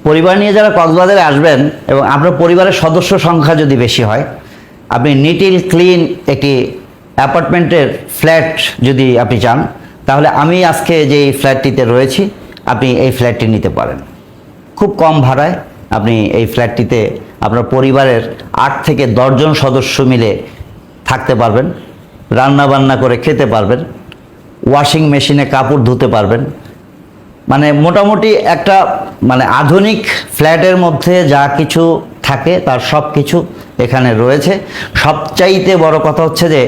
পরিবার নিয়ে যারা কক্সবাজারে আসবেন এবং আপনার পরিবারের সদস্য সংখ্যা যদি বেশি হয়, আপনি নিটিল ক্লিন একটি অ্যাপার্টমেন্টের ফ্ল্যাট যদি আপনি চান, তাহলে আমি আজকে যেই ফ্ল্যাটটিতে রয়েছি আপনি এই ফ্ল্যাটটি নিতে পারেন। খুব কম ভাড়ায় আপনি এই ফ্ল্যাটটিতে আপনার পরিবারের 8 থেকে 10 জন সদস্য মিলে থাকতে পারবেন, রান্না বান্না করে খেতে পারবেন, ওয়াশিং মেশিনে কাপড় ধুতে পারবেন। মানে মোটামুটি একটা আধুনিক ফ্ল্যাটের মধ্যে যা কিছু থাকে তার সব কিছু এখানে রয়েছে। সবচাইতে বড় কথা হচ্ছে যে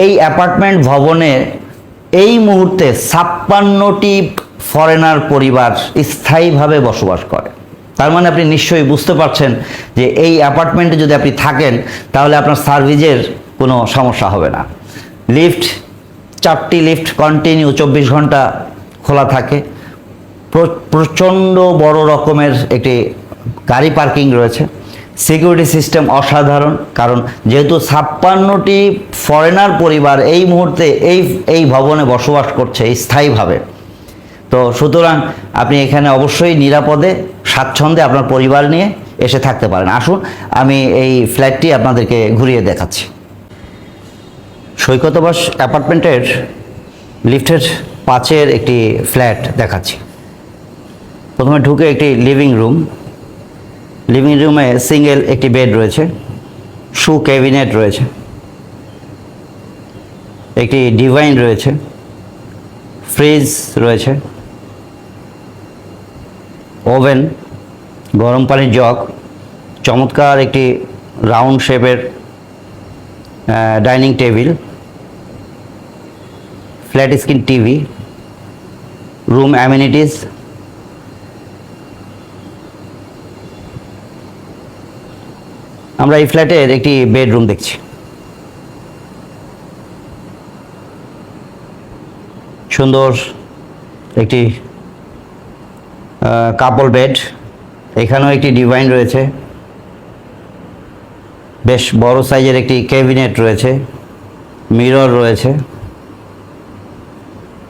এই অ্যাপার্টমেন্ট ভবনে এই মুহূর্তে 56টি ফরেনার পরিবার স্থায়ীভাবে বসবাস করে। তার মানে আপনি নিশ্চয়ই বুঝতে পারছেন যে এই অ্যাপার্টমেন্টে যদি আপনি থাকেন তাহলে আপনার সার্ভিসের কোনো সমস্যা হবে না। লিফট, 4টি লিফট কন্টিনিউ 24 ঘন্টা খোলা থাকে। প্রচণ্ড বড় রকমের একটি গাড়ি পার্কিং রয়েছে। সিকিউরিটি সিস্টেম অসাধারণ, কারণ যেহেতু 56টি ফরেনার পরিবার এই মুহূর্তে এই ভবনে বসবাস করছে স্থায়ীভাবে, তো সুতরাং আপনি এখানে অবশ্যই নিরাপদে স্বাচ্ছন্দ্যে আপনার পরিবার নিয়ে এসে থাকতে পারেন। আসুন আমি এই ফ্ল্যাটটি আপনাদেরকে ঘুরিয়ে দেখাচ্ছি। সৈকতাবাস অ্যাপার্টমেন্টের লিফটের 5-এর একটি ফ্ল্যাট দেখাচ্ছি। প্রথমে ঢুকে একটি লিভিং রুমে সিঙ্গেল একটি বেড রয়েছে, শু ক্যাবিনেট রয়েছে, একটি ডিভাইন রয়েছে, ফ্রিজ রয়েছে, ওভেন, গরম পানির জগ, চমৎকার একটি রাউন্ড শেপের dining table, flat screen TV, room amenities, আমরা এই ফ্ল্যাটের একটি বেডরুম দেখছি। সুন্দর একটি কাপল বেড, এখানেও একটি ডিভাইন রয়েছে, বেশ বড় সাইজের একটি ক্যাবিনেট রয়েছে, মিরর রয়েছে,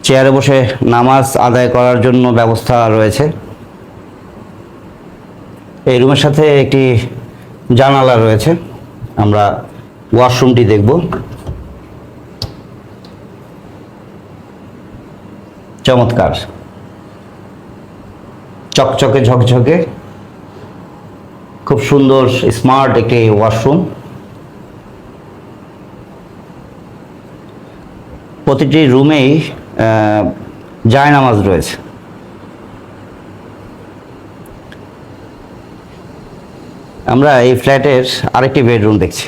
চেয়ারে বসে নামাজ আদায় করার জন্য ব্যবস্থা রয়েছে। এই রুমের সাথে একটি জানালা রয়েছে। আমরা ওয়াশরুমটি দেখব। চমৎকার, চকচকে ঝকঝকে, খুব সুন্দর স্মার্ট একটি ওয়াশরুম। প্রতিটি রুমেই জায়নামাজ রয়েছে। আমরা এই ফ্ল্যাটের আরেকটি বেডরুম দেখছি।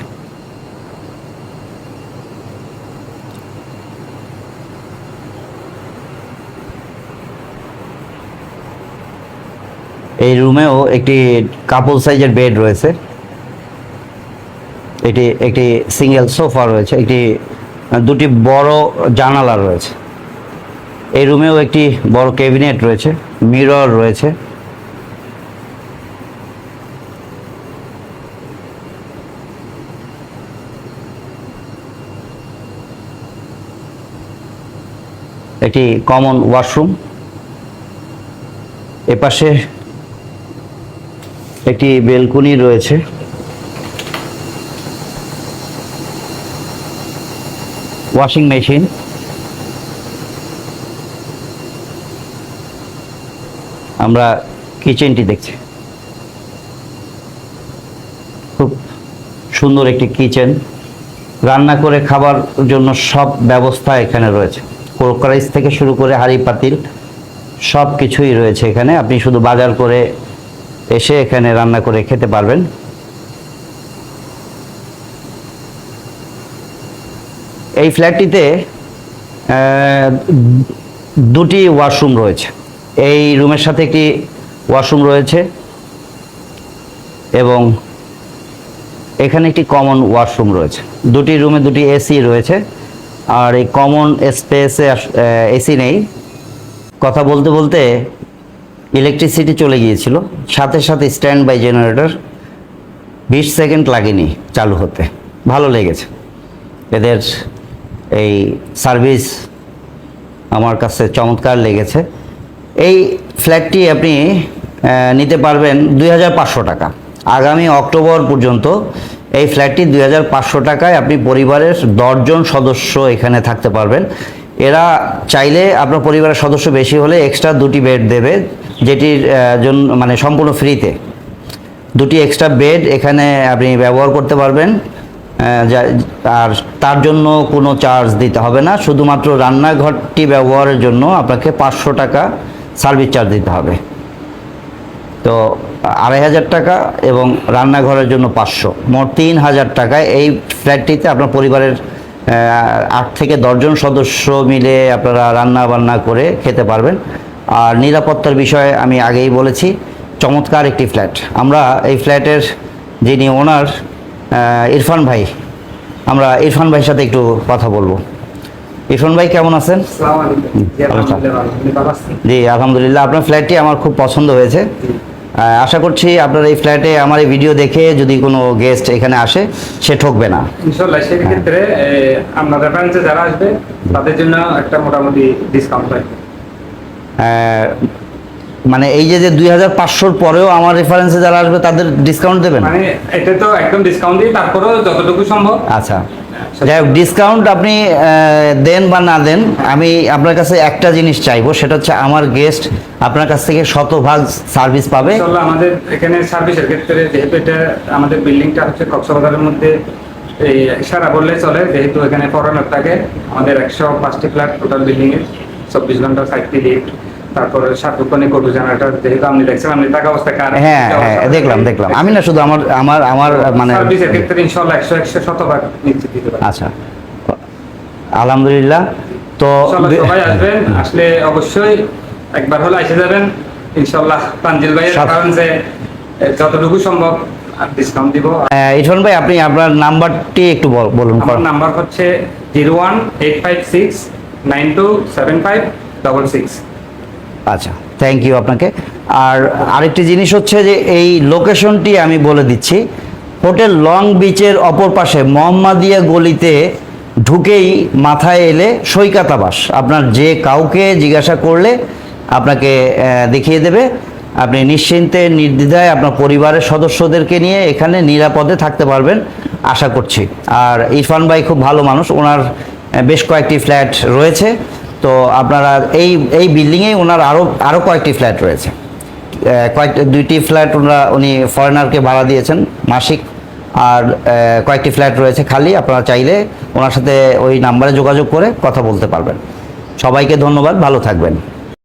এই রুমেও একটি কাপল সাইজের বেড রয়েছে, এটি একটি সিঙ্গেল সোফা রয়েছে, দুটি বড় জানালা রয়েছে। এই রুমেও একটি বড় ক্যাবিনেট রয়েছে, মিরর রয়েছে, একটি কমন ওয়াশরুম, এপাশে একটি বেলকনি রয়েছে, ওয়াশিং মেশিন, আমরা কিচেনটি দেখছি। খুব সুন্দর একটি কিচেন, রান্না করে খাবার জন্য সব ব্যবস্থা এখানে রয়েছে। ক্রোকারাইজ থেকে শুরু করে হাঁড়ি পাতিল সব কিছুই রয়েছে এখানে। আপনি শুধু বাজার করে এসে এখানে রান্না করে খেতে পারবেন। এই ফ্ল্যাটটিতে দুটি ওয়াশরুম রয়েছে। এই রুমের সাথে একটি ওয়াশরুম রয়েছে এবং এখানে একটি কমন ওয়াশরুম রয়েছে। দুটি রুমে দুটি এসি রয়েছে, আর এই কমন স্পেসে এসি নেই। কথা বলতে বলতে ইলেকট্রিসিটি চলে গিয়েছিল, সাথে সাথে স্ট্যান্ড বাই জেনারেটর, 20 সেকেন্ড লাগেনি চালু হতে। ভালো লেগেছে এদের এই সার্ভিস, আমার কাছে চমৎকার লেগেছে। এই ফ্ল্যাটটি আপনি নিতে পারবেন 2,500 টাকা। আগামী অক্টোবর পর্যন্ত এই ফ্ল্যাটটি 2,500 টাকায় আপনি পরিবারের 10 জন সদস্য এখানে থাকতে পারবেন। এরা চাইলে আপনার পরিবারের সদস্য বেশি হলে এক্সট্রা 2টি বেড দেবে, যেটির জন্য মানে সম্পূর্ণ ফ্রিতে 2টি এক্সট্রা বেড এখানে আপনি ব্যবহার করতে পারবেন। আর তার জন্য কোনো চার্জ দিতে হবে না, শুধুমাত্র রান্নাঘরটি ব্যবহারের জন্য আপনাকে 500 টাকা সার্ভিস চার্জ দিতে হবে। তো 2,500 টাকা এবং রান্নাঘরের জন্য 500, মোট 3,000 টাকায় এই ফ্ল্যাটটিতে আপনার পরিবারের 8 থেকে 10 জন সদস্য মিলে আপনারা রান্না বান্না করে খেতে পারবেন। আর নিরাপত্তার বিষয়ে আমি আগেই বলেছি, চমৎকার একটি ফ্ল্যাট। আমরা এই ফ্ল্যাটের যিনি ওনার ইরফান ভাই, আমরা ইরফান ভাইয়ের সাথে একটু কথা বলবো। ইরফান ভাই কেমন আছেন? জি আলহামদুলিল্লাহ, আপনার ফ্ল্যাটটি আমার খুব পছন্দ হয়েছে। আশা করছি আপনার এই ফ্ল্যাটে আমার এই ভিডিও দেখে যদি কোনো গেস্ট এখানে আসে সে ঠকবে না ইনশাআল্লাহ। সেই ক্ষেত্রে আপনাদের ব্রাঞ্চে যারা আসবে তাদের জন্য একটা মোটামুটি ডিসকাউন্ট পাই। মানে এই যে 2,500-র পরেও আমার রেফারেন্সে যারা আসবে তাদের ডিসকাউন্ট দেবেন? মানে এটা তো একদম ডিসকাউন্ট দিই, তারপরেও যতটুকু সম্ভব। আচ্ছা, যাই হোক, ডিসকাউন্ট আপনি দেন বা না দেন, আমি আপনার কাছে একটা জিনিস চাইবো, সেটা হচ্ছে আমার গেস্ট আপনার কাছ থেকে 100% সার্ভিস পাবে। ইনশাআল্লাহ আমাদের এখানে সার্ভিসের ক্ষেত্রে, যেহেতু এটা আমাদের বিল্ডিংটা হচ্ছে কক্সবাজারের মধ্যে, এই সারা বললে চলে, যেহেতু এখানে ফরেনার থাকে। আমাদের 105টি ফ্ল্যাট টোটাল বিল্ডিংয়ে, 24 ঘন্টা 60টি লিফট, তারপরে সাতক্ষণে কটু জানাটা, যেহেতু আপনি দেখছেন, আপনি থাকা অবস্থায় কার। হ্যাঁ দেখলাম আমি না শুধু আমার মানে সার্ভিসের ক্ষেত্রে ইনশাআল্লাহ 100% নিশ্চিত দিতে পারি। আচ্ছা, আলহামদুলিল্লাহ। তো সবাই আসবেন, আসলে অবশ্যই একবার হলে এসে যাবেন ইনশাআল্লাহ। তানজিল ভাইয়ের কারণ যে যতটুকু সম্ভব ডিসকাউন্ট দিব। ইরফান ভাই, আপনি আপনার নাম্বারটি একটু বলুন। আমার নাম্বার হচ্ছে 01856927566। আচ্ছা, থ্যাংক ইউ আপনাকে। আর আরেকটি জিনিস হচ্ছে যে এই লোকেশনটি আমি বলে দিচ্ছি, হোটেল লং বিচের অপর পাশে মোহাম্মদিয়া গলিতে ঢুকেই মাথায় এলে সৈকত আবাস, আপনার যে কাউকে জিজ্ঞাসা করলে আপনাকে দেখিয়ে দেবে। আপনি নিশ্চিন্তে নির্দ্বিধায় আপনার পরিবারের সদস্যদেরকে নিয়ে এখানে নিরাপদে থাকতে পারবেন আশা করছি। আর ইরফান ভাই খুব ভালো মানুষ, ওনার বেশ কয়েকটি ফ্ল্যাট রয়েছে। তো আপনারা এই বিল্ডিংয়েই ওনার আরও কয়েকটি ফ্ল্যাট রয়েছে। 2টি ফ্ল্যাট উনি ফরেনারকে ভাড়া দিয়েছেন মাসিক, আর কয়েকটি ফ্ল্যাট রয়েছে খালি। আপনারা চাইলে ওনার সাথে ওই নাম্বারে যোগাযোগ করে কথা বলতে পারবেন। সবাইকে ধন্যবাদ, ভালো থাকবেন।